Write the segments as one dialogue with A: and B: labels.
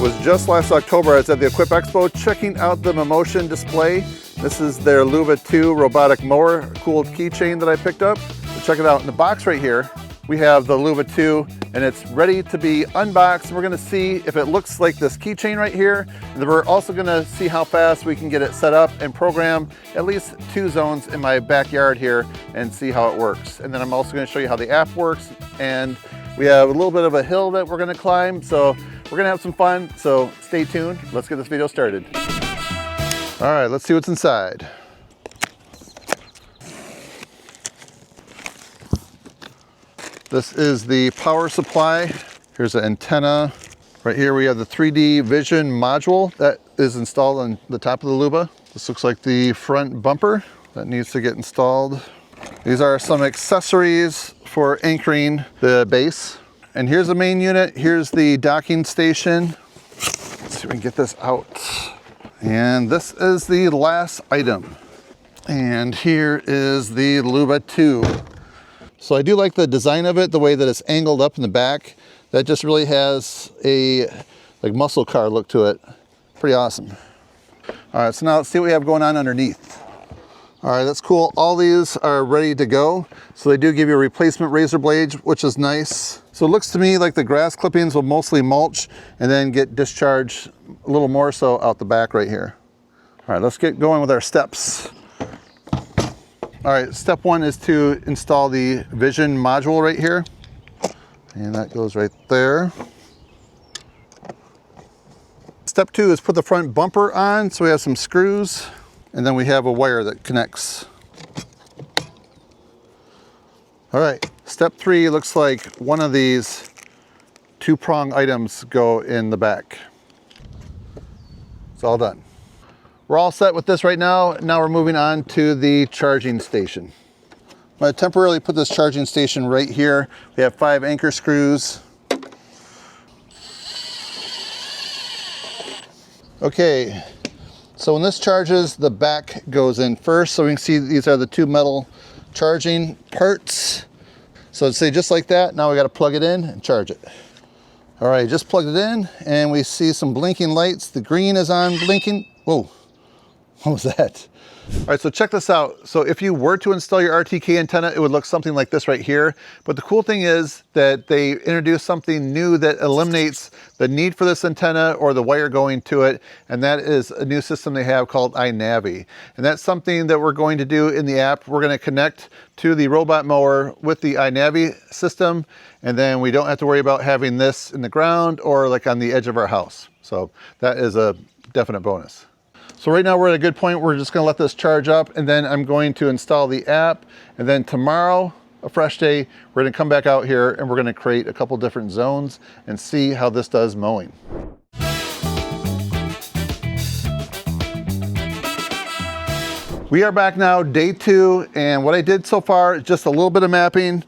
A: was just last October. I was at the Expo checking out the Mammotion display. This is their Luba 2 robotic mower, cool keychain that I picked up. So check it out. In the box right here, we have the Luba 2 and it's ready to be unboxed. We're gonna see if it looks like this keychain right here. And then we're also gonna see how fast we can get it set up and program at least 2 zones in my backyard here and see how it works. And then I'm also gonna show you how the app works. And we have a little bit of a hill that we're gonna climb. So we're gonna have some fun. So stay tuned. Let's get this video started. All right, let's see what's inside. This is the power supply. Here's an antenna. Right here we have the 3D vision module that is installed on the top of the Luba. This looks like the front bumper that needs to get installed. These are some accessories for anchoring the base. And here's the main unit. Here's the docking station. Let's see if we can get this out. And this is the last item. And here is the Luba 2. So I do like the design of it, the way that it's angled up in the back. That just really has a like muscle car look to it. Pretty awesome. All right, so now let's see what we have going on underneath. All right, that's cool. All these are ready to go. So they do give you a replacement razor blade, which is nice. So it looks to me like the grass clippings will mostly mulch and then get discharged a little more so out the back right here. All right, let's get going with our steps. All right, step 1 is to install the vision module right here. And that goes right there. Step 2 is put the front bumper on. So we have some screws and then we have a wire that connects. All right, step 3 looks like one of these 2-prong items go in the back. It's all done. We're all set with this right now. Now we're moving on to the charging station. I'm going to temporarily put this charging station right here. We have 5 anchor screws. Okay, so when this charges, the back goes in first. So we can see these are the 2 metal charging parts. So say just like that. Now we got to plug it in and charge it. All right, just plugged it in and we see some blinking lights. The green is on blinking. Whoa. What was that? All right, so check this out. So if you were to install your RTK antenna, it would look something like this right here. But the cool thing is that they introduced something new that eliminates the need for this antenna or the wire going to it. And that is a new system they have called Inavi. And that's something that we're going to do in the app. We're going to connect to the robot mower with the Inavi system. And then we don't have to worry about having this in the ground or like on the edge of our house. So that is a definite bonus. So right now we're at a good point. We're just gonna let this charge up and then I'm going to install the app. And then tomorrow, a fresh day, we're gonna come back out here and we're gonna create a couple different zones and see how this does mowing. We are back now, day 2. And what I did so far is just a little bit of mapping.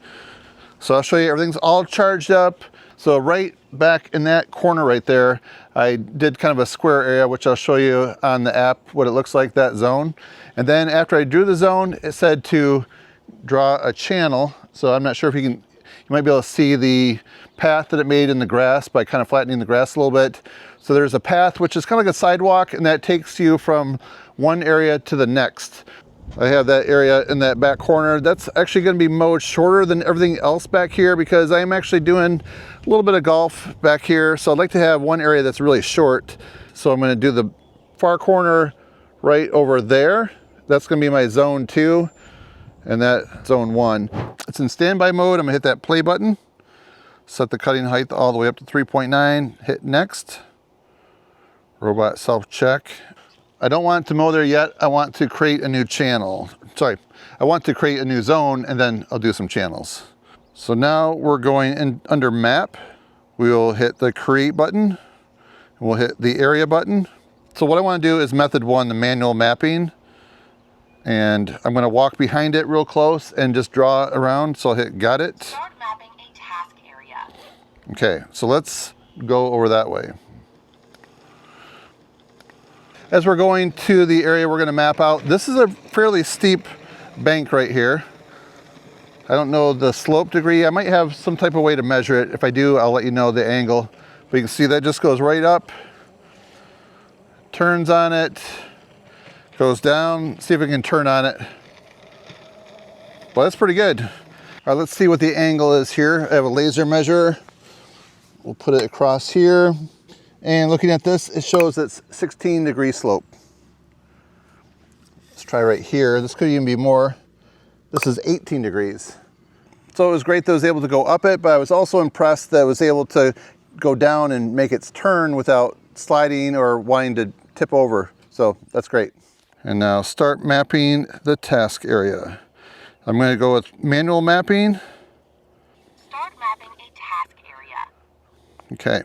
A: So I'll show you everything's all charged up. So right back in that corner right there, I did kind of a square area, which I'll show you on the app, what it looks like, that zone. And then after I drew the zone, it said to draw a channel. So I'm not sure if you might be able to see the path that it made in the grass by kind of flattening the grass a little bit. So there's a path, which is kind of like a sidewalk, and that takes you from one area to the next. I have that area in that back corner. That's actually going to be mowed shorter than everything else back here because I'm actually doing a little bit of golf back here. So I'd like to have one area that's really short. So I'm going to do the far corner right over there. That's going to be my zone 2 and that zone 1. It's in standby mode. I'm going to hit that play button, set the cutting height all the way up to 3.9, hit next, robot self check. I don't want to mow there yet. I want to create a new channel. Sorry, I want to create a new zone and then I'll do some channels. So now we're going in under map. We'll hit the create button and we'll hit the area button. So what I want to do is method 1, the manual mapping. And I'm going to walk behind it real close and just draw around. So I'll hit got it.
B: Start mapping a task area.
A: Okay, so let's go over that way. As we're going to the area we're going to map out, this is a fairly steep bank right here. I don't know the slope degree. I might have some type of way to measure it. If I do, I'll let you know the angle. But you can see that just goes right up, turns on it, goes down. See if it can turn on it. Well, that's pretty good. All right, let's see what the angle is here. I have a laser measure. We'll put it across here. And looking at this, it shows it's 16-degree slope. Let's try right here. This could even be more. This is 18 degrees. So it was great that I was able to go up it, but I was also impressed that I was able to go down and make its turn without sliding or wanting to tip over. So that's great. And now start mapping the task area. I'm going to go with manual mapping.
B: Start mapping a task area.
A: Okay.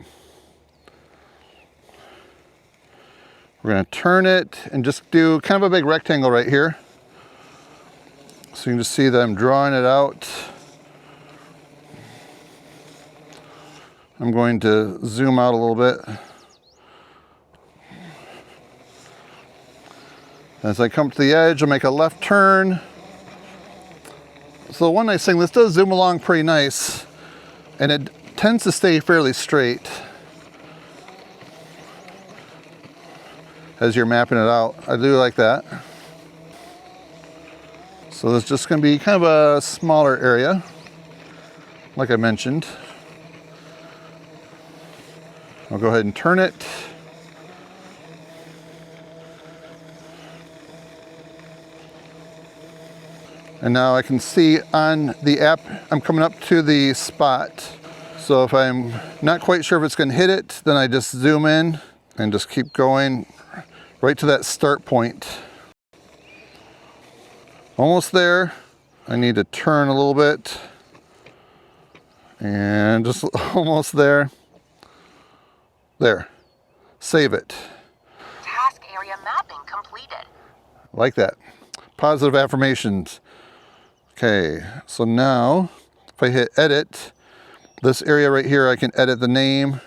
A: We're going to turn it and just do kind of a big rectangle right here. So you can just see that I'm drawing it out. I'm going to zoom out a little bit. As I come to the edge, I'll make a left turn. So one nice thing, this does zoom along pretty nice, and it tends to stay fairly straight as you're mapping it out. I do like that. So there's just going to be kind of a smaller area, like I mentioned. I'll go ahead and turn it. And now I can see on the app, I'm coming up to the spot. So if I'm not quite sure if it's going to hit it, then I just zoom in and just keep going right to that start point. Almost there. I need to turn a little bit. And just almost there. There. Save it.
B: Task area mapping completed.
A: Like that. Positive affirmations. Okay, so now if I hit edit, this area right here, I can edit the name.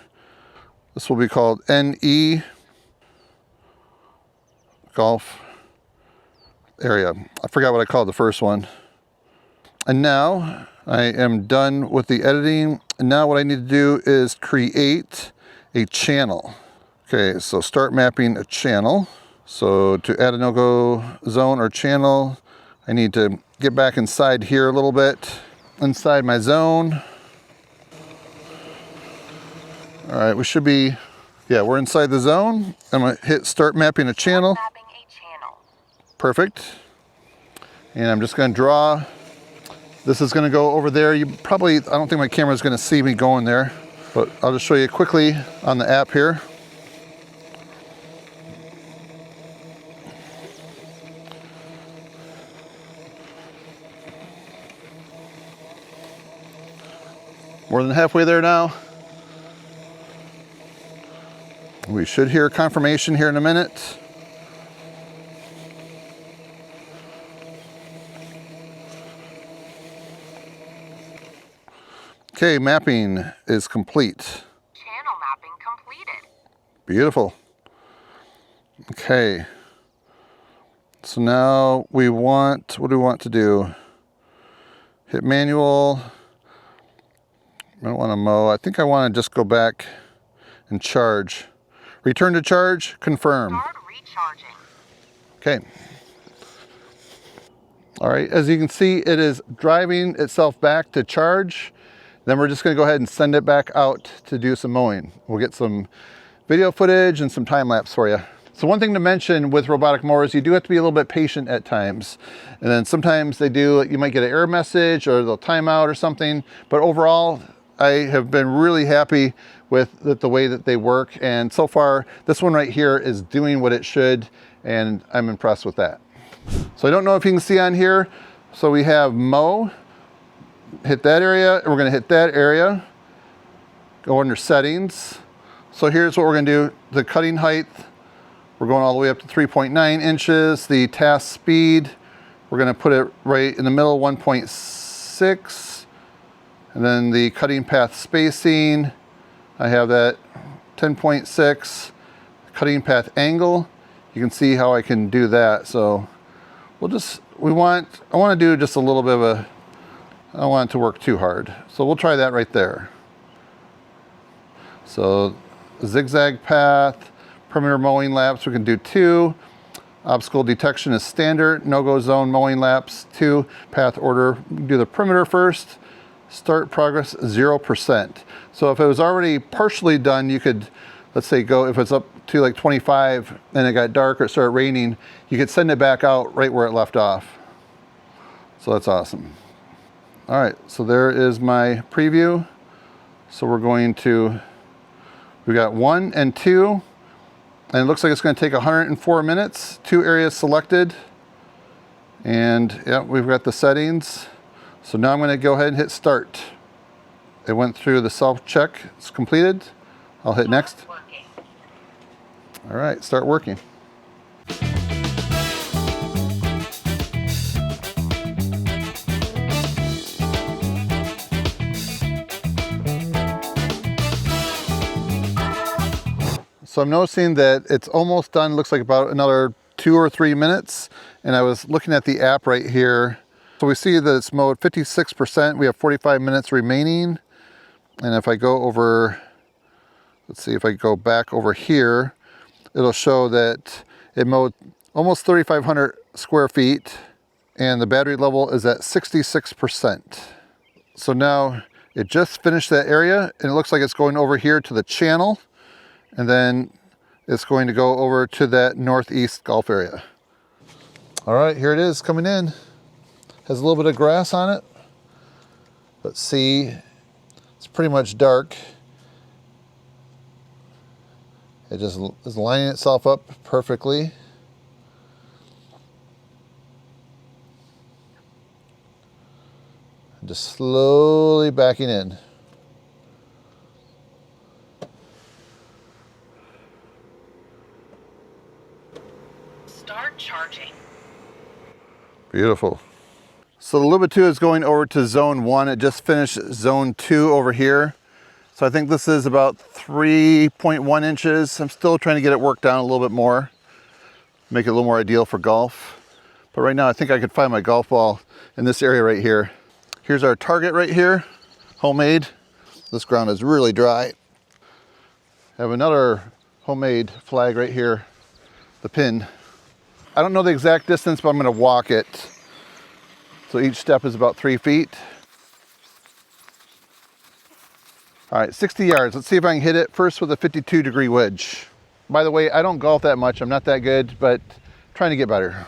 A: This will be called NE Golf Area. I forgot what I called the first one. And now I am done with the editing. And now what I need to do is create a channel. Okay, so start mapping a channel. So to add a no-go zone or channel, I need to get back inside here a little bit, inside my zone. All right, we should be, yeah, we're inside the zone. I'm gonna hit start mapping a channel.
B: Mapping a channel.
A: Perfect. And I'm just gonna draw. This is gonna go over there. You probably, I don't think my camera's gonna see me going there, but I'll just show you quickly on the app here. More than halfway there now. We should hear confirmation here in a minute. Okay, mapping is complete.
B: Channel mapping completed.
A: Beautiful. Okay. So now we want, what do we want to do? Hit manual. I don't want to mow. I think I want to just go back and charge. Return to charge, confirm.
B: Start recharging.
A: Okay. All right, as you can see, it is driving itself back to charge. Then we're just going to go ahead and send it back out to do some mowing. We'll get some video footage and some time lapse for you. So one thing to mention with robotic mowers, you do have to be a little bit patient at times. And then sometimes they do, you might get an error message or they'll time out or something. But overall, I have been really happy with the way that they work. And so far, this one right here is doing what it should. And I'm impressed with that. So I don't know if you can see on here. So we have mow, hit that area, and we're gonna hit that area. Go under settings. So here's what we're gonna do. The cutting height, we're going all the way up to 3.9 inches. The task speed, we're gonna put it right in the middle, 1.6. And then the cutting path spacing, I have that 10.6. Cutting path angle, you can see how I can do that. So we'll just, I want to do just a little bit of a, I don't want it to work too hard. So we'll try that right there. So zigzag path, perimeter mowing laps, we can do 2. Obstacle detection is standard. No-go zone mowing laps 2. Path order, do the perimeter first. Start progress 0%. So if it was already partially done, you could, let's say, go, if it's up to like 25 and it got dark or it started raining, you could send it back out right where it left off. So that's awesome. All right, so there is my preview. So we're going to, we got 1 and 2, and it looks like it's going to take 104 minutes. 2 areas selected, and yeah, we've got the settings. So now I'm going to go ahead and hit start. It went through the self-check, it's completed. I'll hit next. All right, start working. So I'm noticing that it's almost done. Looks like about another 2 or 3 minutes. And I was looking at the app right here. So we see that it's mowed 56%. We have 45 minutes remaining. And if I go over, let's see, if I go back over here, it'll show that it mowed almost 3,500 square feet. And the battery level is at 66%. So now it just finished that area. And it looks like it's going over here to the channel. And then it's going to go over to that northeast Gulf area. All right, here it is coming in. Has a little bit of grass on it. Let's see, it's pretty much dark. It just is lining itself up perfectly. Just slowly backing in.
B: Start charging.
A: Beautiful. So the Luba 2 is going over to zone 1. It just finished zone 2 over here. So I think this is about 3.1 inches. I'm still trying to get it worked down a little bit more, make it a little more ideal for golf. But right now I think I could find my golf ball in this area right here. Here's our target right here, homemade. This ground is really dry. I have another homemade flag right here, the pin. I don't know the exact distance, but I'm going to walk it. So each step is about 3 feet. All right, 60 yards. Let's see if I can hit it first with a 52-degree wedge. By the way, I don't golf that much. I'm not that good, but trying to get better.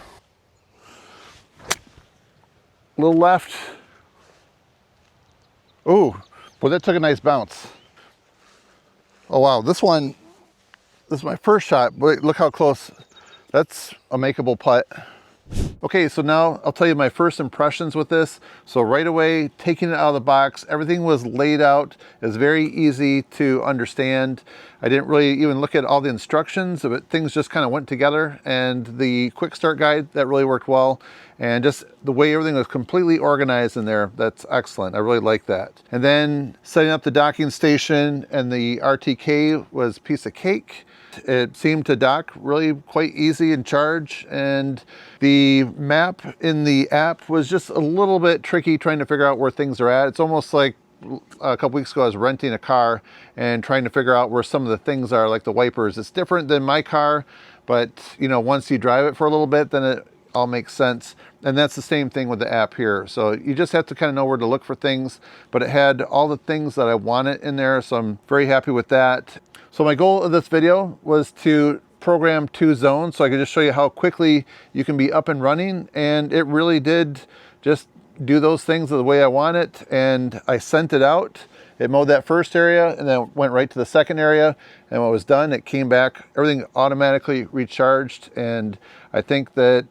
A: A little left. Oh, well, that took a nice bounce. Oh, wow. This is my first shot. But look how close. That's a makeable putt. Okay, so now I'll tell you my first impressions with this. So right away, taking it out of the box, everything was laid out. It was very easy to understand. I didn't really even look at all the instructions, but things just kind of went together. And the quick start guide, that really worked well. And just the way everything was completely organized in there, that's excellent. I really like that. And then setting up the docking station and the RTK was a piece of cake. It seemed to dock really quite easy in charge, and the map in the app was just a little bit tricky trying to figure out where things are at. It's almost like a couple weeks ago I was renting a car and trying to figure out where some of the things are, like the wipers. It's different than my car, but you know, once you drive it for a little bit, then it all makes sense. And that's the same thing with the app here. So you just have to kind of know where to look for things, but it had all the things that I wanted in there. So I'm very happy with that. So my goal of this video was to program 2 zones so I could just show you how quickly you can be up and running. And it really did just do those things the way I want it. And I sent it out. It mowed that first area and then went right to the second area. And when it was done, it came back, everything automatically recharged. And I think that,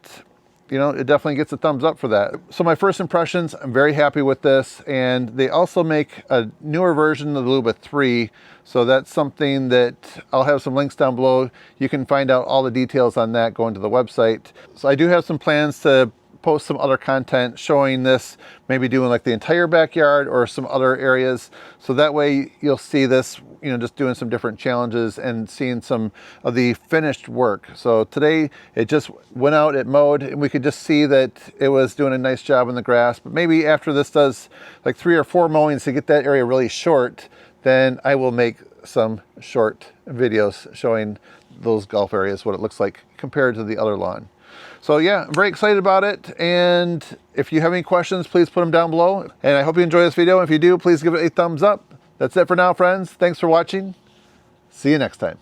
A: you know, it definitely gets a thumbs up for that. So my first impressions, I'm very happy with this. And they also make a newer version of the Luba 3. So that's something that I'll have some links down below. You can find out all the details on that going to the website. So I do have some plans to post some other content showing this, maybe doing like the entire backyard or some other areas. So that way you'll see this, you know, just doing some different challenges and seeing some of the finished work. So today it just went out, it mowed, and we could just see that it was doing a nice job in the grass. But maybe after this does like 3 or 4 mowings to get that area really short, then I will make some short videos showing those golf areas, what it looks like compared to the other lawn. So yeah, I'm very excited about it. And if you have any questions, please put them down below. And I hope you enjoy this video. If you do, please give it a thumbs up. That's it for now, friends. Thanks for watching. See you next time.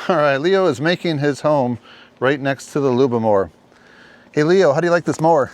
A: All right, Leo is making his home right next to the Luba mower. Hey Leo, how do you like this mower?